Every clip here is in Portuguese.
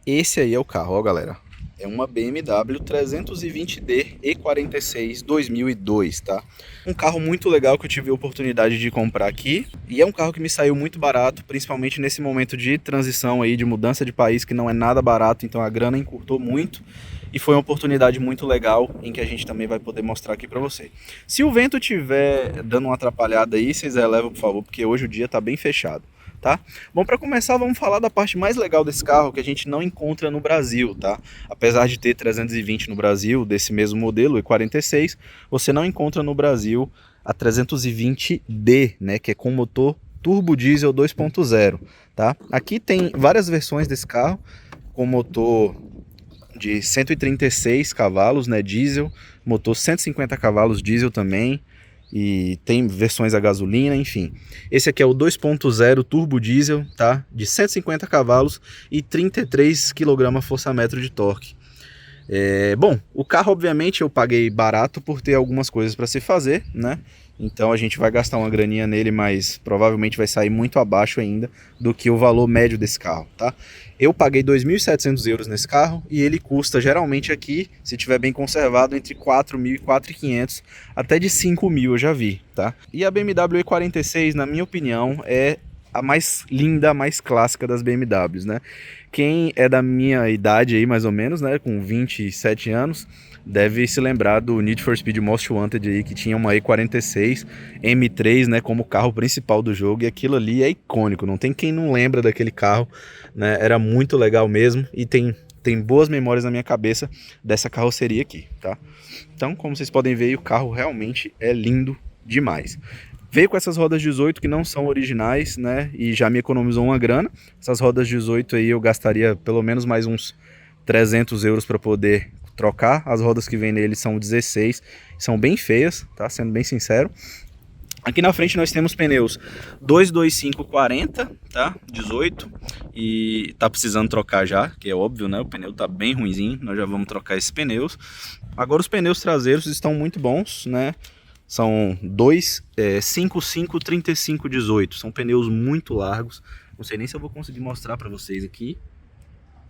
Esse aí é o carro, ó galera. É uma BMW 320d E46 2002, tá? Um carro muito legal que eu tive a oportunidade de comprar aqui. E é um carro que me saiu muito barato, principalmente nesse momento de transição aí, de mudança de país, que não é nada barato, então a grana encurtou muito. E foi uma oportunidade muito legal, em que a gente também vai poder mostrar aqui pra você. Se o vento tiver dando uma atrapalhada aí, vocês relevam, por favor, porque hoje o dia tá bem fechado. Tá? Bom, para começar, vamos falar da parte mais legal desse carro que a gente não encontra no Brasil, tá? Apesar de ter 320 no Brasil, desse mesmo modelo, E46, você não encontra no Brasil a 320D, né? Que é com motor turbo diesel 2.0, tá? Aqui tem várias versões desse carro, com motor de 136 cavalos, né? Diesel, motor 150 cavalos diesel também. E tem versões a gasolina, enfim. Esse aqui é o 2.0 turbo diesel, tá? De 150 cavalos e 33 kgfm de torque. Bom, o carro obviamente eu paguei barato por ter algumas coisas para se fazer, né? Então a gente vai gastar uma graninha nele, mas provavelmente vai sair muito abaixo ainda do que o valor médio desse carro, tá? Eu paguei 2.700 euros nesse carro e ele custa geralmente aqui, se tiver bem conservado, entre 4.000 e 4.500 até de 5.000 eu já vi, tá? E a BMW E46, na minha opinião, é a mais linda, a mais clássica das BMWs, né? Quem é da minha idade aí, mais ou menos, né, com 27 anos, deve se lembrar do Need for Speed Most Wanted aí, que tinha uma E46 M3, né, como carro principal do jogo, e aquilo ali é icônico, não tem quem não lembra daquele carro, né? Era muito legal mesmo e tem boas memórias na minha cabeça dessa carroceria aqui, tá? Então, como vocês podem ver, o carro realmente é lindo demais. Veio com essas rodas 18 que não são originais, né? E já me economizou uma grana. Essas rodas 18 aí eu gastaria pelo menos mais uns 300 euros para poder trocar. As rodas que vem nele são 16, são bem feias, tá? Sendo bem sincero. Aqui na frente nós temos pneus 225/40, tá? 18. E tá precisando trocar já, que é óbvio, né? O pneu tá bem ruinzinho, nós já vamos trocar esses pneus. Agora os pneus traseiros estão muito bons, né? São 55/35/18, são pneus muito largos. Não sei nem se eu vou conseguir mostrar para vocês aqui,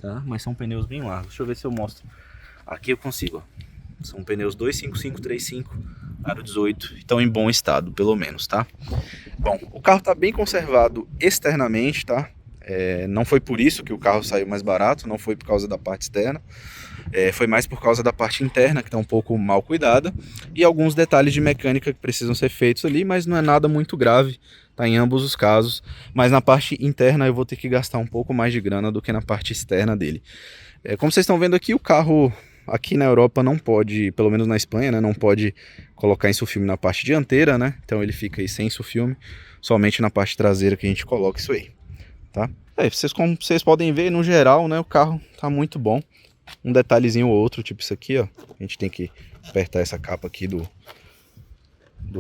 tá? Mas são pneus bem largos. Deixa eu ver se eu mostro. Aqui eu consigo, ó. São pneus 255/35 aro 18, estão em bom estado, pelo menos, tá? Bom, o carro tá bem conservado externamente, tá? Não foi por isso que o carro saiu mais barato, não foi por causa da parte externa. Foi mais por causa da parte interna, que está um pouco mal cuidada, e alguns detalhes de mecânica que precisam ser feitos ali, mas não é nada muito grave, tá, em ambos os casos. Mas na parte interna eu vou ter que gastar um pouco mais de grana do que na parte externa dele. Como vocês estão vendo aqui, o carro aqui na Europa não pode, pelo menos na Espanha, né, não pode colocar insufilme na parte dianteira, né? Então ele fica aí sem insufilme, somente na parte traseira que a gente coloca isso aí, tá? Como vocês podem ver, no geral, né, o carro tá muito bom. Um detalhezinho ou outro, tipo isso aqui, ó. A gente tem que apertar essa capa aqui do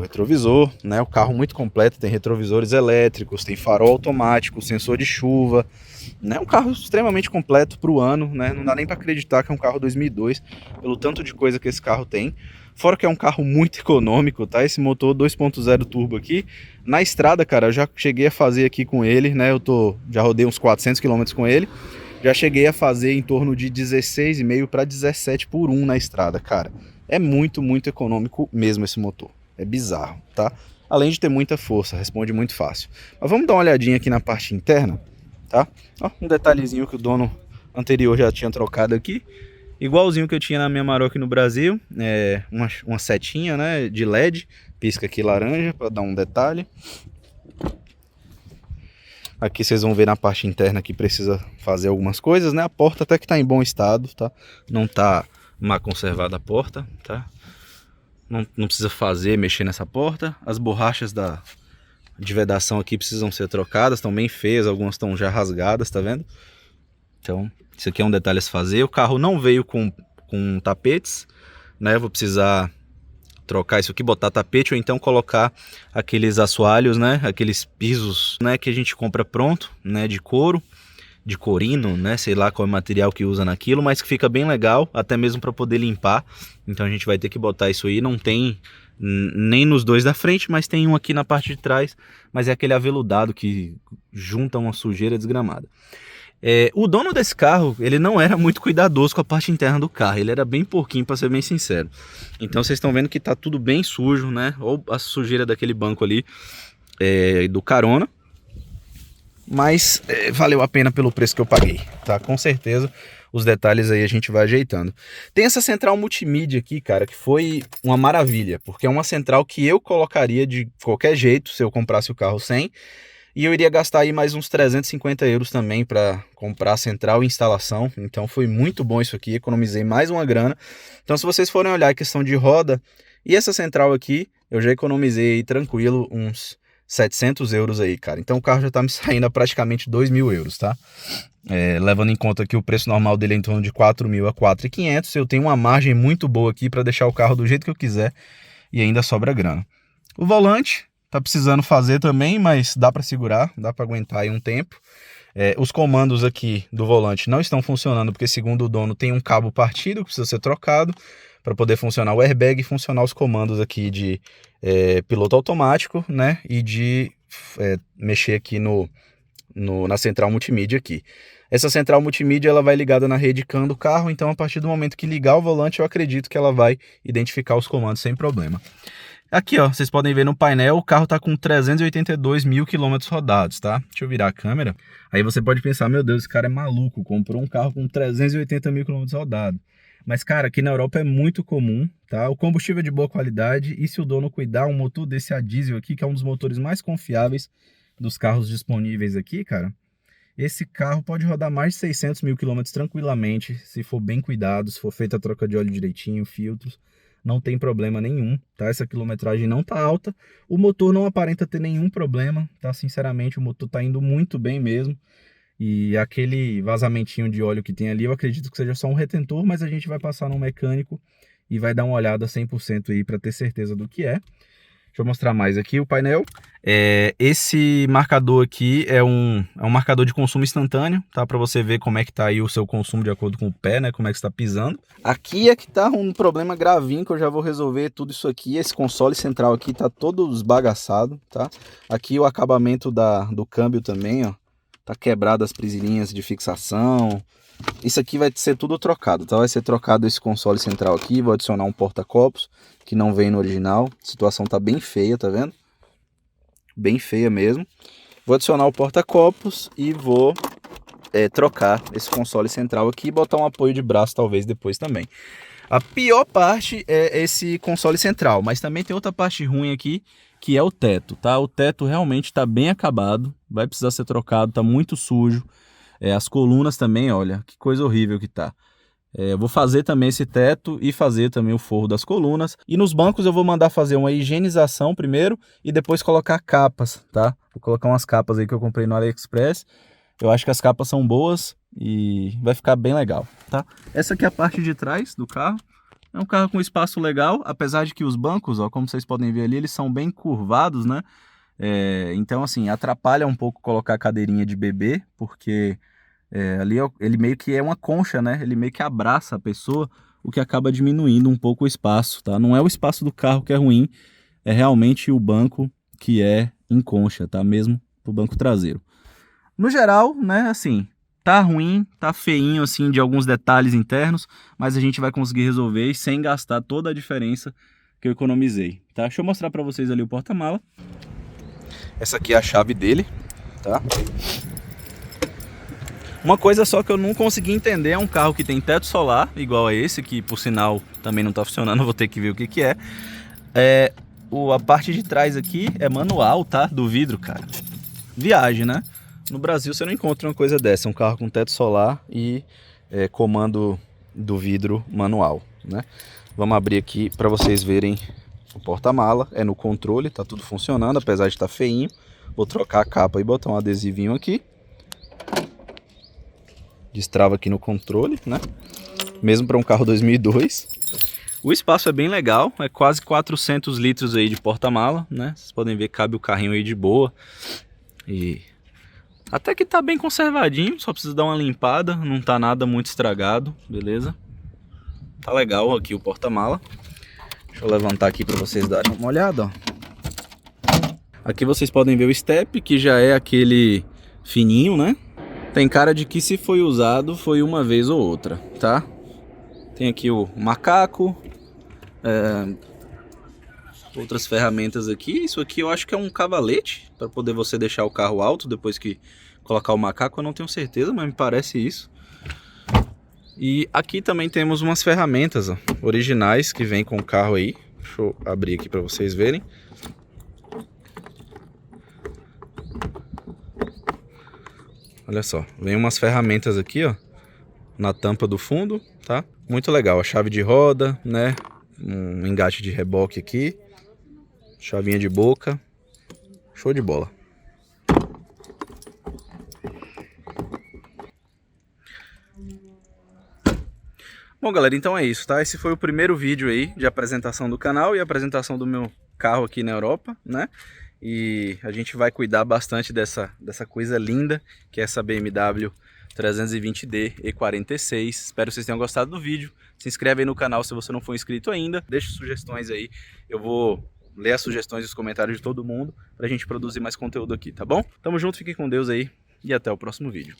retrovisor, né? O carro muito completo, tem retrovisores elétricos, tem farol automático, sensor de chuva, né? Um carro extremamente completo para o ano, né? Não dá nem para acreditar que é um carro 2002, pelo tanto de coisa que esse carro tem. Fora que é um carro muito econômico, tá? Esse motor 2.0 turbo aqui, na estrada, cara, eu já cheguei a fazer aqui com ele, né? Já rodei uns 400 km com ele. Já cheguei a fazer em torno de 16,5 para 17 por 1 na estrada, cara. É muito, muito econômico mesmo esse motor. É bizarro, tá? Além de ter muita força, responde muito fácil. Mas vamos dar uma olhadinha aqui na parte interna, tá? Ó, um detalhezinho que o dono anterior já tinha trocado aqui. Igualzinho que eu tinha na minha Amarok no Brasil. Uma setinha, né, de LED. Pisca aqui laranja para dar um detalhe. Aqui vocês vão ver na parte interna que precisa fazer algumas coisas, né? A porta até que tá em bom estado, tá? Não tá mal conservada a porta, tá? Não precisa mexer nessa porta. As borrachas de vedação aqui precisam ser trocadas, estão bem feias, algumas estão já rasgadas, tá vendo? Então, isso aqui é um detalhe a se fazer. O carro não veio com tapetes, né? Vou precisar trocar isso aqui, botar tapete ou então colocar aqueles assoalhos, né? Aqueles pisos, né? Que a gente compra pronto, né? De couro, de corino, né? Sei lá qual é o material que usa naquilo, mas que fica bem legal, até mesmo para poder limpar. Então a gente vai ter que botar isso aí. Não tem nem nos dois da frente, mas tem um aqui na parte de trás. Mas é aquele aveludado que junta uma sujeira desgramada. O dono desse carro, ele não era muito cuidadoso com a parte interna do carro, ele era bem porquinho, para ser bem sincero. Então vocês estão vendo que tá tudo bem sujo, né? Ou a sujeira daquele banco ali, do carona. Mas valeu a pena pelo preço que eu paguei, tá? Com certeza os detalhes aí a gente vai ajeitando. Tem essa central multimídia aqui, cara, que foi uma maravilha, porque é uma central que eu colocaria de qualquer jeito se eu comprasse o carro sem. E eu iria gastar aí mais uns 350 euros também para comprar a central e instalação. Então foi muito bom isso aqui, economizei mais uma grana. Então se vocês forem olhar a questão de roda e essa central aqui, eu já economizei aí, tranquilo uns 700 euros aí, cara. Então o carro já tá me saindo a praticamente 2.000 euros, tá? Levando em conta que o preço normal dele é em torno de 4.000 a 4.500, eu tenho uma margem muito boa aqui para deixar o carro do jeito que eu quiser e ainda sobra grana. O volante tá precisando fazer também, mas dá para segurar, dá para aguentar aí um tempo. Os comandos aqui do volante não estão funcionando, porque segundo o dono tem um cabo partido que precisa ser trocado para poder funcionar o airbag e funcionar os comandos aqui de piloto automático, né? E de mexer aqui na central multimídia aqui. Essa central multimídia ela vai ligada na rede CAN do carro, então a partir do momento que ligar o volante eu acredito que ela vai identificar os comandos sem problema. Aqui, ó, vocês podem ver no painel, o carro tá com 382 mil quilômetros rodados, tá? Deixa eu virar a câmera. Aí você pode pensar, meu Deus, esse cara é maluco, comprou um carro com 380 mil quilômetros rodados. Mas, cara, aqui na Europa é muito comum, tá? O combustível é de boa qualidade e se o dono cuidar, um motor desse a diesel aqui, que é um dos motores mais confiáveis dos carros disponíveis aqui, cara, esse carro pode rodar mais de 600 mil quilômetros tranquilamente, se for bem cuidado, se for feita a troca de óleo direitinho, filtros. Não tem problema nenhum, tá? Essa quilometragem não tá alta, o motor não aparenta ter nenhum problema, tá? Sinceramente, o motor tá indo muito bem mesmo. E aquele vazamentinho de óleo que tem ali, eu acredito que seja só um retentor, mas a gente vai passar no mecânico e vai dar uma olhada 100% aí para ter certeza do que é. Deixa eu mostrar mais aqui o painel. Esse marcador aqui é um marcador de consumo instantâneo, tá? Para você ver como é que tá aí o seu consumo de acordo com o pé, né? Como é que está pisando. Aqui é que tá um problema gravinho que eu já vou resolver tudo isso aqui. Esse console central aqui tá todo esbagaçado, tá? Aqui o acabamento do câmbio também, ó. Tá quebrado as presilhinhas de fixação. Isso aqui vai ser tudo trocado, tá? Vai ser trocado esse console central aqui. Vou adicionar um porta-copos que não vem no original. A situação tá bem feia, tá vendo? Bem feia mesmo. Vou adicionar o porta-copos e vou trocar esse console central aqui e botar um apoio de braço talvez depois também. A pior parte é esse console central, mas também tem outra parte ruim aqui, que é o teto, tá? O teto realmente está bem acabado, vai precisar ser trocado, tá muito sujo. As colunas também, olha, que coisa horrível que tá. Eu vou fazer também esse teto e fazer também o forro das colunas. E nos bancos eu vou mandar fazer uma higienização primeiro e depois colocar capas, tá? Vou colocar umas capas aí que eu comprei no AliExpress. Eu acho que as capas são boas e vai ficar bem legal, tá? Essa aqui é a parte de trás do carro. É um carro com espaço legal, apesar de que os bancos, ó, como vocês podem ver ali, eles são bem curvados, né? Então, assim, atrapalha um pouco colocar a cadeirinha de bebê, porque ali ele meio que é uma concha, né? Ele meio que abraça a pessoa, o que acaba diminuindo um pouco o espaço, tá? Não é o espaço do carro que é ruim, é realmente o banco que é em concha, tá? Mesmo pro banco traseiro. No geral, né, assim, tá ruim, tá feinho, assim, de alguns detalhes internos, mas a gente vai conseguir resolver sem gastar toda a diferença que eu economizei, tá? Deixa eu mostrar pra vocês ali o porta-mala. Essa aqui é a chave dele, tá? Uma coisa só que eu não consegui entender é um carro que tem teto solar, igual a esse, que por sinal também não tá funcionando, vou ter que ver o que que é. A parte de trás aqui é manual, tá? Do vidro, cara. Viagem, né? No Brasil você não encontra uma coisa dessa, um carro com teto solar e comando do vidro manual, né? Vamos abrir aqui para vocês verem o porta-mala, é no controle, tá tudo funcionando, apesar de estar feinho. Vou trocar a capa e botar um adesivinho aqui. destrava aqui no controle, né? Mesmo para um carro 2002. O espaço é bem legal, é quase 400 litros aí de porta-mala, né? Vocês podem ver que cabe o carrinho aí de boa. E até que tá bem conservadinho, só precisa dar uma limpada, não tá nada muito estragado, beleza? Tá legal aqui o porta-mala. Deixa eu levantar aqui para vocês darem uma olhada, ó. Aqui vocês podem ver o step, que já é aquele fininho, né? Tem cara de que se foi usado, foi uma vez ou outra, tá? Tem aqui o macaco, outras ferramentas aqui. Isso aqui eu acho que é um cavalete, para poder você deixar o carro alto depois que colocar o macaco. Eu não tenho certeza, mas me parece isso. E aqui também temos umas ferramentas, ó, originais que vem com o carro aí. Deixa eu abrir aqui para vocês verem. Olha só, vem umas ferramentas aqui, ó, na tampa do fundo, tá? Muito legal, a chave de roda, né? Um engate de reboque aqui, chavinha de boca, show de bola. Bom, galera, então é isso, tá? Esse foi o primeiro vídeo aí de apresentação do canal e apresentação do meu carro aqui na Europa, né? E a gente vai cuidar bastante dessa coisa linda que é essa BMW 320d E46. Espero que vocês tenham gostado do vídeo. Se inscreve aí no canal se você não for inscrito ainda. Deixe sugestões aí. Eu vou ler as sugestões e os comentários de todo mundo pra gente produzir mais conteúdo aqui, tá bom? Tamo junto, fiquem com Deus aí e até o próximo vídeo.